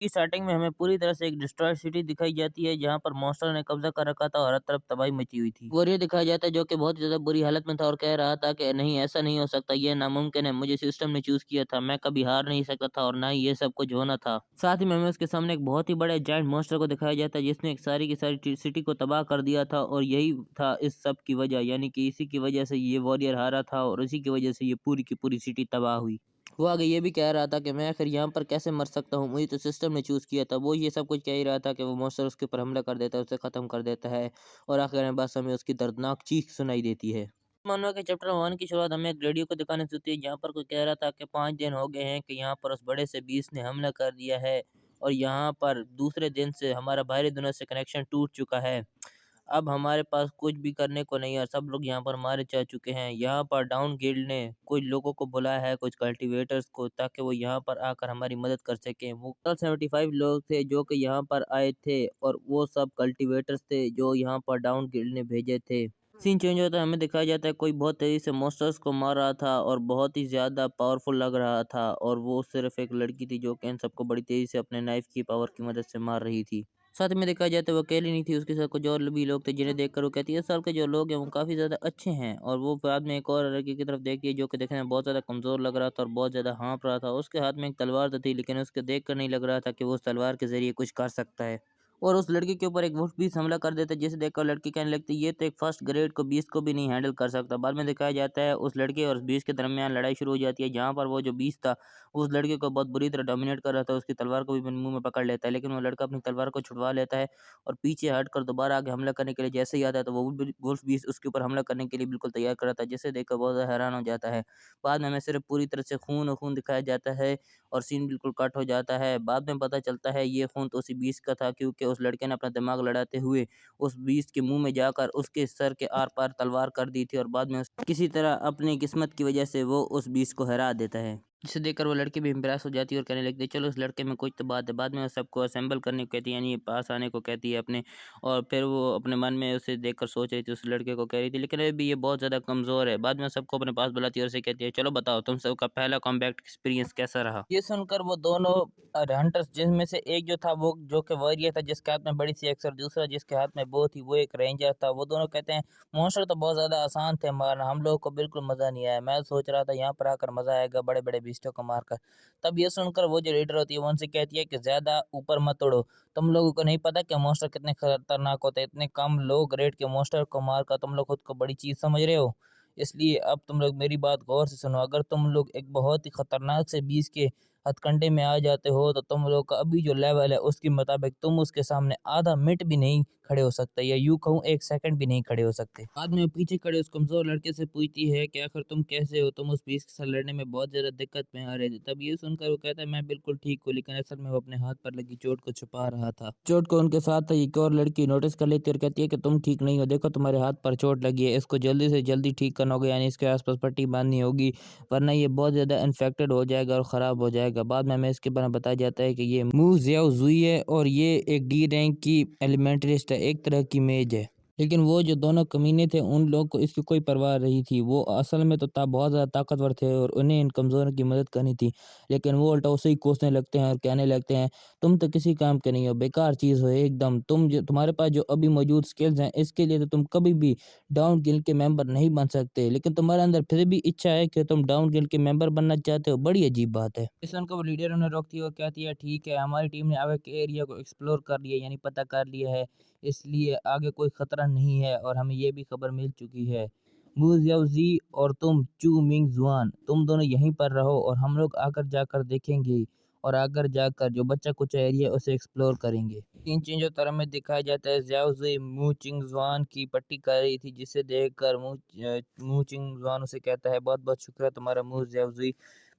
की स्टार्टिंग में हमें पूरी तरह से एक डिस्ट्रॉयड सिटी दिखाई जाती है जहाँ पर मॉन्स्टर ने कब्जा कर रखा था और हर तरफ तबाही मची हुई थी। वॉरियर दिखाया जाता है जो कि बहुत ज़्यादा बुरी हालत में था और कह रहा था कि नहीं, ऐसा नहीं हो सकता, ये नामुमकिन है, मुझे सिस्टम ने चूज़ किया था, मैं कभी हार नहीं सकता था और ना ही ये सब कुछ होना था। साथ ही में हमें उसके सामने एक बहुत ही बड़े जायंट मॉन्स्टर को दिखाया जाता है जिसने एक सारी की सारी सिटी को तबाह कर दिया था और यही था इस सब की वजह, यानी कि इसी की वजह से ये वॉरियर हारा था और इसी की वजह से ये पूरी की पूरी सिटी तबाह हुई। वो आगे ये भी कह रहा था कि मैं आखिर यहाँ पर कैसे मर सकता हूँ, मुझे तो सिस्टम ने चूज़ किया था। वो ये सब कुछ कह ही रहा था कि वो मॉन्स्टर उसके ऊपर हमला कर देता है, उसे ख़त्म कर देता है और आखिर में बस हमें उसकी दर्दनाक चीख सुनाई देती है। मानो कि चैप्टर 1 की शुरुआत हमें एक रेडियो को दिखाने से होती है जहाँ पर कोई कह रहा था कि 5 दिन हो गए हैं कि यहाँ पर उस बड़े से बीस्ट ने हमला कर दिया है और यहाँ पर दूसरे दिन से हमारा बाहरी दुनिया से कनेक्शन टूट चुका है। अब हमारे पास कुछ भी करने को नहीं है, सब लोग यहाँ पर मारे जा चुके हैं। यहाँ पर डाउन गिल्ड ने कुछ लोगों को बुलाया है, कुछ कल्टीवेटर्स को, ताकि वो यहाँ पर आकर हमारी मदद कर सकें। वो टोटल 75 लोग थे जो कि यहाँ पर आए थे और वो सब कल्टीवेटर्स थे जो यहाँ पर डाउन गिल्ड ने भेजे थे। सीन चेंज होता है, हमें दिखाया जाता है कोई बहुत तेज़ी से मॉन्स्टर्स को मार रहा था और बहुत ही ज़्यादा पावरफुल लग रहा था और वो सिर्फ़ एक लड़की थी जो कि इन सबको बड़ी तेज़ी से अपने नाइफ़ की पावर की मदद से मार रही थी। साथ में देखा जाए तो वो अकेली नहीं थी, उसके साथ कुछ और भी लोग थे जिन्हें देखकर वो कहती है, इस साल के जो लोग हैं वो काफ़ी ज़्यादा अच्छे हैं। और वो बाद में एक और लड़की की तरफ देखती है जो कि देखने में बहुत ज़्यादा कमज़ोर लग रहा था और बहुत ज़्यादा हाँफ रहा था। उसके हाथ में एक तलवार तो थी लेकिन उसको देख कर नहीं लग रहा था कि वो उस तलवार के ज़रिए कुछ कर सकता है। और उस लड़की के ऊपर एक वुल्फ बीस्ट हमला कर देता है जिसे देखकर लड़की कहने लगती है, ये तो एक फर्स्ट ग्रेड को बीस्ट को भी नहीं हैंडल कर सकता। बाद में दिखाया जाता है उस लड़के और उस बीस्ट के दरमियान लड़ाई शुरू हो जाती है जहाँ पर वो जो बीस्ट था उस लड़के को बहुत बुरी तरह डोमिनेट कर रहा था, उसकी तलवार को भी अपने मुंह में पकड़ लेता है लेकिन वो लड़का अपनी तलवार को छुड़वा लेता है और पीछे हटकर दोबारा आगे हमला करने के लिए जैसे ही आता है तो वो वुल्फ बीस्ट उसके ऊपर हमला करने के लिए बिल्कुल तैयार कर रहा था, जिसे देखकर बहुत ज़्यादा हैरान हो जाता है। बाद में हमें सिर्फ पूरी तरह से खून और खून दिखाया जाता है और सीन बिल्कुल कट हो जाता है। बाद में पता चलता है ये खून तो उसी बीस्ट का था क्योंकि उस लड़के ने अपना दिमाग लड़ाते हुए उस बीस्ट के मुंह में जाकर उसके सर के आर पार तलवार कर दी थी और बाद में किसी तरह अपनी किस्मत की वजह से वो उस बीस्ट को हरा देता है, जिसे देखकर वो लड़की भी इम्प्रेस हो जाती है और कहने लगती है चलो इस लड़के में कुछ तो बात है। बाद में वो सबको असेंबल करने को कहती है, यानी पास आने को कहती है अपने, और फिर वो अपने मन में उसे देखकर सोच रही थी, उस लड़के को कह रही थी लेकिन अभी ये बहुत ज़्यादा कमज़ोर है। बाद में सबको अपने पास बुलाती है और उसे कहती है चलो बताओ तुम सबका पहला कॉम्बैट एक्सपीरियंस कैसा रहा। ये सुनकर वो दोनों हंटर्स, जिनमें से एक जो था वो जो कि वॉरियर था जिसके हाथ में बड़ी सी एक्स और दूसरा जिसके हाथ में वो थी वो एक रेंजर था, वो दोनों कहते हैं मॉन्स्टर तो बहुत ज़्यादा आसान थे मारना, हम लोगों को बिल्कुल मज़ा नहीं आया। मैं सोच रहा था यहाँ पर आकर मज़ा आएगा बड़े बड़े बीस्टों को मारकर। तब ये सुनकर वो जो लीडर होती है वो उनसे कहती है कि ज़्यादा ऊपर मत उड़ो, तुम लोगों को नहीं पता कि मॉन्स्टर कितने खतरनाक होते हैं, इतने कम लो ग्रेड के मॉन्स्टर को मारकर तुम लोग खुद को बड़ी चीज़ समझ रहे हो। इसलिए अब तुम लोग मेरी बात गौर से सुनो, अगर तुम लोग एक बहुत ही खतरनाक से बीस के हथकंडे में आ जाते हो तो तुम लोग का अभी जो लेवल है उसके मुताबिक तुम उसके सामने आधा मिनट भी नहीं खड़े हो सकते, या यूं कहूँ 1 सेकंड भी नहीं खड़े हो सकते। बाद में वो पीछे खड़े उस कमज़ोर लड़के से पूछती है कि आखिर तुम कैसे हो? तुम उस बीस के साथ लड़ने में बहुत ज़्यादा दिक्कत में आ रहे थे। तब ये सुनकर वो कहता है मैं बिल्कुल ठीक हूँ, लेकिन असल में वो अपने हाथ पर लगी चोट को छुपा रहा था। चोट को उनके साथ एक और लड़की नोटिस कर लेती है और कहती है कि तुम ठीक नहीं हो, देखो तुम्हारे हाथ पर चोट लगी है, इसको जल्दी से जल्दी ठीक करना होगा, यानी इसके आस-पास पट्टी बाँधनी होगी, वरना ये बहुत ज़्यादा इन्फेक्टेड हो जाएगा और ख़राब हो जाएगा। बाद में हमें इसके बारे में बताया जाता है कि ये मू ज़ियाओ ज़ुई है और ये एक डी रैंक की एलिमेंटलिस्ट है, एक तरह की मेज है। लेकिन वो जो दोनों कमीने थे उन लोगों को इसकी कोई परवाह नहीं थी। वो असल में तो बहुत ज़्यादा ताकतवर थे और उन्हें इन कमज़ोरों की मदद करनी थी। लेकिन वो उल्टा उसे ही कोसने लगते हैं और कहने लगते हैं तुम तो किसी काम के नहीं हो, बेकार चीज़ हो एकदम। तुम्हारे पास जो अभी मौजूद स्किल्स हैं इसके लिए तो तुम कभी भी डाउन गिल्ड के मेंबर नहीं बन सकते। लेकिन तुम्हारे अंदर फिर भी इच्छा है कि तुम डाउन गिल्ड के मेंबर बनना चाहते हो, बड़ी अजीब बात है। इस उनको वो लीडर उन्हें रोकती है और कहती है ठीक है, हमारी टीम ने आगे के एरिया को एक्सप्लोर कर लिया, यानी पता कर लिया है, इसलिए आगे कोई खतरा नहीं है और हमें ये भी खबर मिल चुकी है। मू ज़ियाओज़ी और तुम चू मिंग ज़ुआन, तुम दोनों यहीं पर रहो और हम लोग आकर जाकर देखेंगे और आकर जाकर जो बचा कुछ एरिया है उसे एक्सप्लोर करेंगे। सीन चेंज होता है, हमें दिखाया जाता है ज़ियाओज़ी मू चिंगज़ुआन की पट्टी कर रही थी, जिसे देखकर मू चिंगज़ुआन उसे कहता है बहुत बहुत शुक्रिया तुम्हारा मू ज़ियाओज़ी,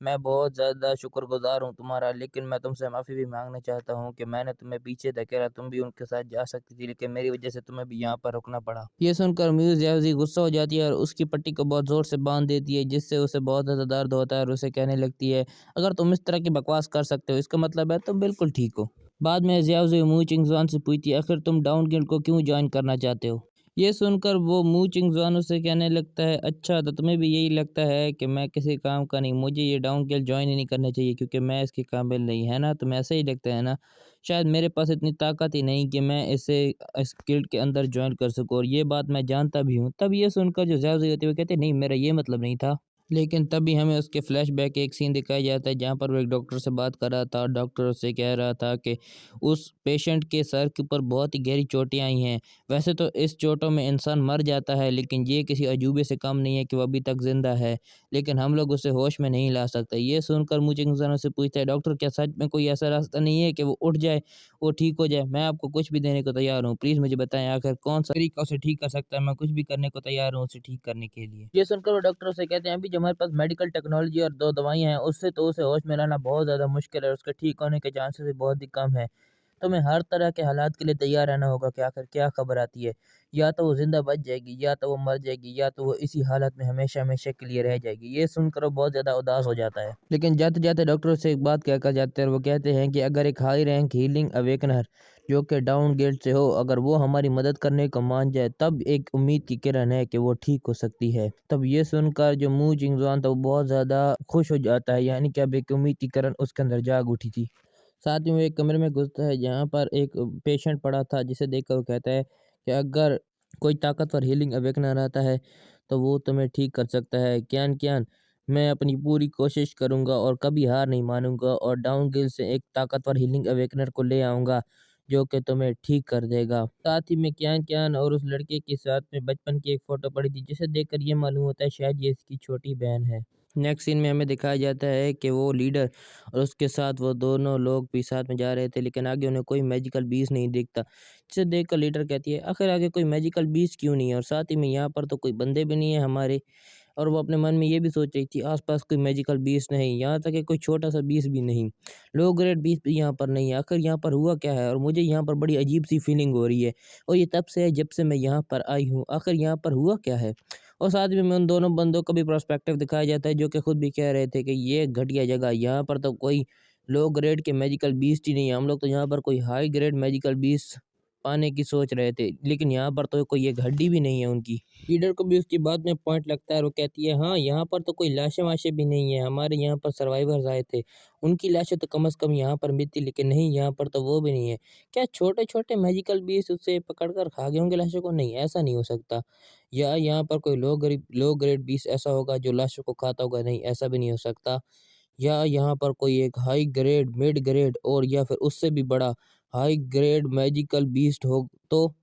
मैं बहुत ज़्यादा शुक्रगुज़ार हूँ तुम्हारा, लेकिन मैं तुमसे माफ़ी भी माँगना चाहता हूँ कि मैंने तुम्हें पीछे धकेला, तुम भी उनके साथ जा सकती थी लेकिन मेरी वज़ह से तुम्हें भी यहाँ पर रुकना पड़ा। ये सुनकर म्यूज़ ज़्यादा गुस्सा हो जाती है और उसकी पट्टी को बहुत ज़ोर से बाँध देती है, जिससे उसे बहुत ज़्यादा दर्द होता है और उसे कहने लगती है अगर तुम इस तरह की बकवास कर सकते हो इसका मतलब है तुम बिल्कुल ठीक हो। बाद में ज़ियाओज़ी मू चिंगज़ुआन से पूछती है आखिर तुम डाउन गिल्ड को क्यों जॉइन करना चाहते हो? ये सुनकर वो मुँह चिंग ज़ुआन उससे कहने लगता है, अच्छा तो तुम्हें भी यही लगता है कि मैं किसी काम का नहीं, मुझे ये डाउन गिल्ड जॉइन ही नहीं करना चाहिए क्योंकि मैं इसके काबिल नहीं, है ना? तुम्हें ऐसा ही लगता है ना? शायद मेरे पास इतनी ताकत ही नहीं कि मैं इसे इस गिल्ड के अंदर जॉइन कर सकूँ और ये बात मैं जानता भी हूँ। तब ये सुनकर जो ज़्यादा होती है वो कहते हैं, नहीं मेरा ये मतलब नहीं था। लेकिन तभी हमें उसके फ्लैशबैक एक सीन दिखाया जाता है जहाँ पर वो एक डॉक्टर से बात कर रहा था और डॉक्टर उससे कह रहा था कि उस पेशेंट के सर के ऊपर बहुत ही गहरी चोटें आई हैं। वैसे तो इस चोटों में इंसान मर जाता है लेकिन ये किसी अजूबे से कम नहीं है कि वो अभी तक ज़िंदा है, लेकिन हम लोग उसे होश में नहीं ला सकते। ये सुनकर मुझे इंसानों से पूछता है, डॉक्टर क्या सच में कोई ऐसा रास्ता नहीं है कि वो उठ जाए, वो ठीक हो जाए? मैं आपको कुछ भी देने को तैयार हूँ, प्लीज़ मुझे बताएँ आखिर कौन-सा तरीका उसे ठीक कर सकता है? मैं कुछ भी करने को तैयार हूँ उसे ठीक करने के लिए। ये सुनकर वो डॉक्टर से कहते हैं, अभी जो हमारे पास मेडिकल टेक्नोलॉजी और 2 दवाइयाँ हैं उससे तो उसे होश में लाना बहुत ज़्यादा मुश्किल है, उसके ठीक होने के चांसेस भी बहुत ही कम है। तो हमें हर तरह के हालात के लिए तैयार रहना होगा कि आखिर क्या खबर आती है। या तो वो ज़िंदा बच जाएगी, या तो वो मर जाएगी, या तो वो इसी हालत में हमेशा-हमेशा के लिए रह जाएगी। ये सुनकर वो बहुत ज़्यादा उदास हो जाता है। लेकिन जाते-जाते डॉक्टर से एक बात कहकर जाते हैं और वो कहते हैं कि अगर एक हाई रैंक हीलिंग अवेकनर जो कि डाउन गिल्ड से हो, अगर वो हमारी मदद करने को मान जाए तब एक उम्मीद की किरण है कि वो ठीक हो सकती है। तब ये सुनकर जो मू चिंगज़ुआन था वो बहुत ज़्यादा खुश हो जाता है, यानी कि अब एक उम्मीद की किरण उसके अंदर जाग उठी थी। साथ ही वो एक कमरे में घुसता है जहाँ पर एक पेशेंट पड़ा था जिसे देखकर वो कहता है कि अगर कोई ताकतवर हीलिंग अवेकनर आता है तो वो तुम्हें ठीक कर सकता है। क्यान क्यान, मैं अपनी पूरी कोशिश करूँगा और कभी हार नहीं मानूँगा और डाउन गिल से एक ताकतवर हीलिंग अवेकनर को ले आऊँगा जो कि तुम्हें ठीक कर देगा। साथ ही में क्यान क्यान और उस लड़के के साथ में बचपन की एक फ़ोटो पड़ी थी जिसे देखकर ये मालूम होता है शायद ये इसकी छोटी बहन है। नेक्स्ट सीन में हमें दिखाया जाता है कि वो लीडर और उसके साथ वो दोनों लोग भी साथ में जा रहे थे लेकिन आगे उन्हें कोई मैजिकल बीस्ट नहीं दिखता। जिसे देखकर लीडर कहती है, आखिर आगे कोई मैजिकल बीस्ट क्यों नहीं है और साथ ही में यहाँ पर तो कोई बंदे भी नहीं है हमारे। और वो अपने मन में ये भी सोच रही थी आसपास कोई मैजिकल बीस्ट नहीं, यहाँ तक कि कोई छोटा सा बीस्ट भी नहीं, लो ग्रेड बीस्ट भी यहाँ पर नहीं है। आखिर यहाँ पर हुआ क्या है और मुझे यहाँ पर बड़ी अजीब सी फीलिंग हो रही है और ये तब से है जब से मैं यहाँ पर आई हूँ। आखिर यहाँ पर हुआ क्या है? और साथ में उन दोनों बंदों का भी पर्सपेक्टिव दिखाया जाता है जो कि खुद भी कह रहे थे कि ये घटिया जगह, यहाँ पर तो कोई लो ग्रेड के मैजिकल बीस्ट ही नहीं है, हम लोग तो यहाँ पर कोई हाई ग्रेड मैजिकल बीस्ट पाने की सोच रहे थे, लेकिन यहाँ पर तो कोई एक हड्डी भी नहीं है उनकी। लीडर को भी उसकी बात में पॉइंट लगता है और वो कहती है, हाँ यहाँ पर तो कोई लाशें वाशें भी नहीं है, हमारे यहाँ पर सर्वाइवर्स आए थे, उनकी लाशें तो कम से कम यहाँ पर मिलती, लेकिन नहीं यहाँ पर तो वो भी नहीं है। क्या छोटे छोटे मैजिकल बीस्ट उससे पकड़ कर खा गए होंगे लाशों को? नहीं, ऐसा नहीं हो सकता। या यहाँ पर कोई लो ग्रेड बीस्ट ऐसा होगा जो लाशों को खाता होगा? नहीं, ऐसा भी नहीं हो सकता। या यहाँ पर कोई एक हाई ग्रेड, मिड ग्रेड और या फिर उससे भी बड़ा हाई ग्रेड मैजिकल बीस्ट हो, तो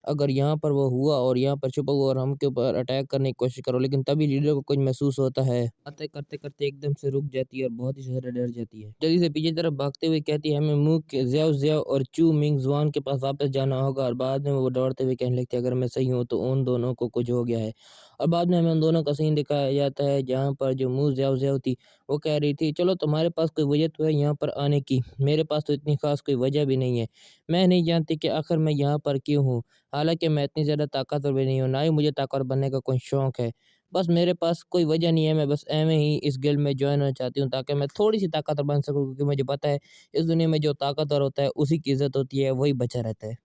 अगर यहाँ पर वो हुआ और यहाँ पर छुपा हुआ और हम के ऊपर अटैक करने की कोशिश करो, लेकिन तभी लीडर को कुछ महसूस होता है। बातें करते-करते एकदम से रुक जाती है और बहुत ही ज़्यादा डर जाती है। जल्दी से पीछे तरफ भागते हुए कहती है, हमें मुँह के ज़्याओ ज़्याओ और चू मिंग ज़ुआन के पास वापस जाना होगा और बाद में वो दौड़ते हुए कहने लगती है, अगर मैं सही हूँ तो उन दोनों को कुछ हो गया है। और बाद में हमें उन दोनों का सीन दिखाया जाता है जहाँ पर जो मुँह ज़्याओ ज़्याओ थी, वो कह रही थी, चलो तुम्हारे पास कोई वजह तो है यहाँ पर आने की, मेरे पास तो इतनी ख़ास कोई वजह भी नहीं है। मैं नहीं जानती कि आखिर मैं यहाँ पर क्यों हूँ? हालाँकि मैं इतनी ज़्यादा ताकतवर भी नहीं हूँ, ना ही मुझे ताकतवर बनने का कोई शौक है। बस मेरे पास कोई वजह नहीं है, मैं बस ऐवें ही इस गिल्ड में जॉइन होना चाहती हूँ ताकि मैं थोड़ी-सी ताकतवर बन सकूँ क्योंकि मुझे पता है इस दुनिया में जो ताकतवर होता है उसी की इज़्ज़त होती है, वही बचा रहता है।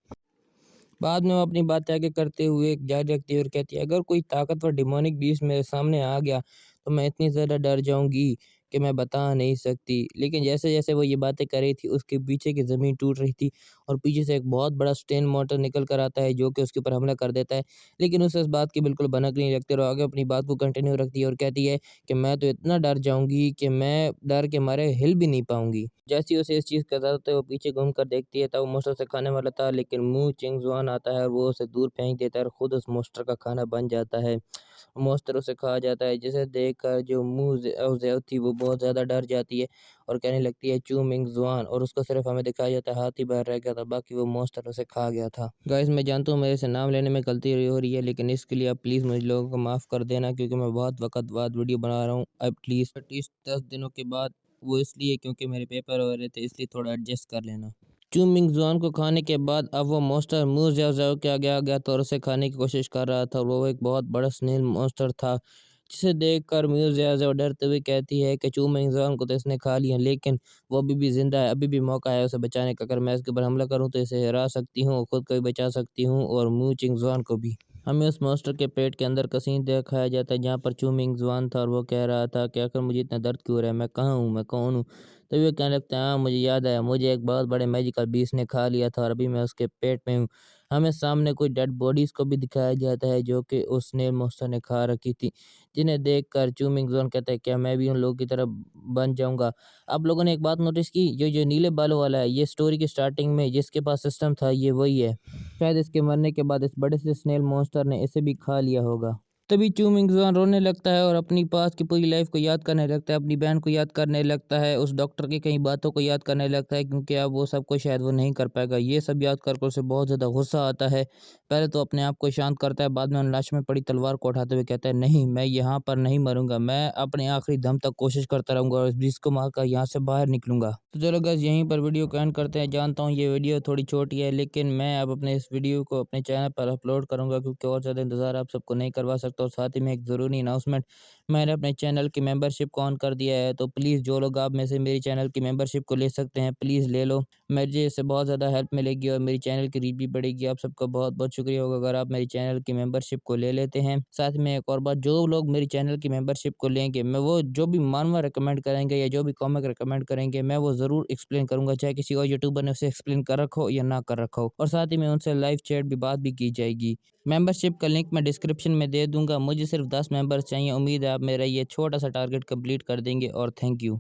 बाद में वो अपनी बातें आगे करते हुए जारी रखती है और कहती है, अगर कोई ताकतवर डिमोनिक बीस्ट मेरे सामने आ गया तो मैं इतनी ज़्यादा डर जाऊँगी कि मैं बता नहीं सकती। लेकिन जैसे-जैसे वो ये बातें कर रही थी उसके पीछे की ज़मीन टूट रही थी और पीछे से एक बहुत बड़ा स्टेन मोटर निकल कर आता है जो कि उसके ऊपर हमला कर देता है। लेकिन उसे इस बात की बिल्कुल भनक नहीं लगती और आगे अपनी बात को कंटिन्यू रखती है और कहती है कि मैं तो इतना डर जाऊँगी कि मैं डर के मारे हिल भी नहीं पाऊँगी। जैसे ही उसे इस चीज़ का ज़्यादा होता है वो पीछे घूम कर देखती है तब वो मोस्टर उसे खाने वाला था, लेकिन मू चिंगज़ुआन आता है और वो उसे दूर फेंक देता है और खुद उस मोस्टर का खाना बन जाता है। मोस्टर उसे खा जाता है जिसे देखकर जो मू ज़ेउ थी वो बहुत ज़्यादा डर जाती है और कहने लगती है चू मिंगज़ुआन, और उसको सिर्फ हमें दिखाया जाता है हाथ ही बाहर रह गया था, बाकी वो मोस्टर उसे खा गया था। गाइस मैं जानता हूँ मेरे से नाम लेने में गलती हो रही है, लेकिन इसके लिए आप प्लीज़ मुझे लोगों को माफ़ कर देना क्योंकि मैं बहुत वक़्त बाद वीडियो बना रहा हूँ। अब एटलीस्ट 10 दिनों के बाद, वो इसलिए क्योंकि मेरे पेपर हो रहे थे, इसलिए थोड़ा एडजस्ट कर लेना। चू मिंगज़ुआन को खाने के बाद अब वो मॉन्स्टर मुँह ज़्याओ ज़्याओ के आगे आ गया था और उसे खाने की कोशिश कर रहा था और वो एक बहुत बड़ा स्नेल मॉन्स्टर था जिसे देख कर म्यूजिया डरते हुए कहती है कि चूमिंग जॉन को तो इसने खा लिया, लेकिन वो अभी भी जिंदा है, अभी भी मौका है उसे बचाने का। अगर मैं इसके ऊपर हमला करूं तो इसे हरा सकती हूँ, खुद को भी बचा सकती हूँ और म्यूचिंग जॉन को भी। हमें उस मॉन्स्टर के पेट के अंदर का सीन दिखाया जाता है जहाँ पर चूमिंग जवान था और वो कह रहा था कि आखिर मुझे इतना दर्द क्यों हो रहा है, मैं कहाँ हूँ, मैं कौन हूँ। तभी वो कहने लगता है, हाँ मुझे याद आया, मुझे एक बहुत बड़े मैजिकल बीस्ट ने खा लिया था और अभी मैं उसके पेट में हूँ। हमें सामने कोई डेड बॉडीज को भी दिखाया जाता है जो कि उस स्नेल मॉन्स्टर ने खा रखी थी, जिन्हें देखकर चूमिंग जॉन कहता है, क्या मैं भी उन लोगों की तरह बन जाऊंगा। आप लोगों ने एक बात नोटिस की, जो जो नीले बालों वाला है, ये स्टोरी की स्टार्टिंग में जिसके पास सिस्टम था ये वही है। शायद इसके मरने के बाद इस बड़े से स्नेल मॉन्स्टर ने इसे भी खा लिया होगा। तभी चूमिंग जुआन रोने लगता है और अपनी पास की पूरी लाइफ को याद करने लगता है, अपनी बहन को याद करने लगता है, उस डॉक्टर की कई बातों को याद करने लगता है, क्योंकि अब वो सब कुछ शायद वो नहीं कर पाएगा। ये सब याद कर उसे बहुत ज़्यादा गुस्सा आता है। पहले तो अपने आप को शांत करता है, बाद में उन लाश में पड़ी तलवार को उठाते हुए कहता है, नहीं मैं यहाँ पर नहीं मरूंगा, मैं अपने आखिरी दम तक कोशिश करता रहूंगा और इस बीस को मार कर यहाँ से बाहर निकलूंगा। तो चलो गाइस यहीं पर वीडियो को एंड करते हैं। जानता हूँ ये वीडियो थोड़ी छोटी है, लेकिन मैं अब अपने इस वीडियो को अपने चैनल पर अपलोड करूंगा, क्योंकि और ज़्यादा इंतज़ार आप सबको नहीं करवा सकता। और साथ ही में एक ज़रूरी अनाउंसमेंट, मैंने अपने चैनल की मेंबरशिप को ऑन कर दिया है, तो प्लीज़ जो लोग आप में से मेरी चैनल की मेंबरशिप को ले सकते हैं प्लीज़ ले लो। मुझे इससे बहुत ज़्यादा हेल्प मिलेगी और मेरी चैनल की रीच भी बढ़ेगी। आप सबका बहुत बहुत शुक्रिया होगा अगर आप मेरी चैनल की मेंबरशिप को ले लेते हैं। साथ में एक और बात, जो लोग मेरी चैनल की मेंबरशिप को लेंगे, मैं वो जो भी मानवा रिकमेंड करेंगे या जो भी कॉमिक रिकमेंड करेंगे, मैं वो ज़रूर एक्सप्लेन करूंगा, चाहे किसी और यूट्यूबर ने उसे एक्सप्लेन कर रखा हो या ना कर रखा हो। और साथ ही में उनसे लाइव चैट भी बात भी की जाएगी। मेंबरशिप का लिंक मैं डिस्क्रिप्शन में दे दूंगा। मुझे सिर्फ 10 मेंबर्स चाहिए। उम्मीद है आप मेरा ये छोटा सा टारगेट कंप्लीट कर देंगे और थैंक यू।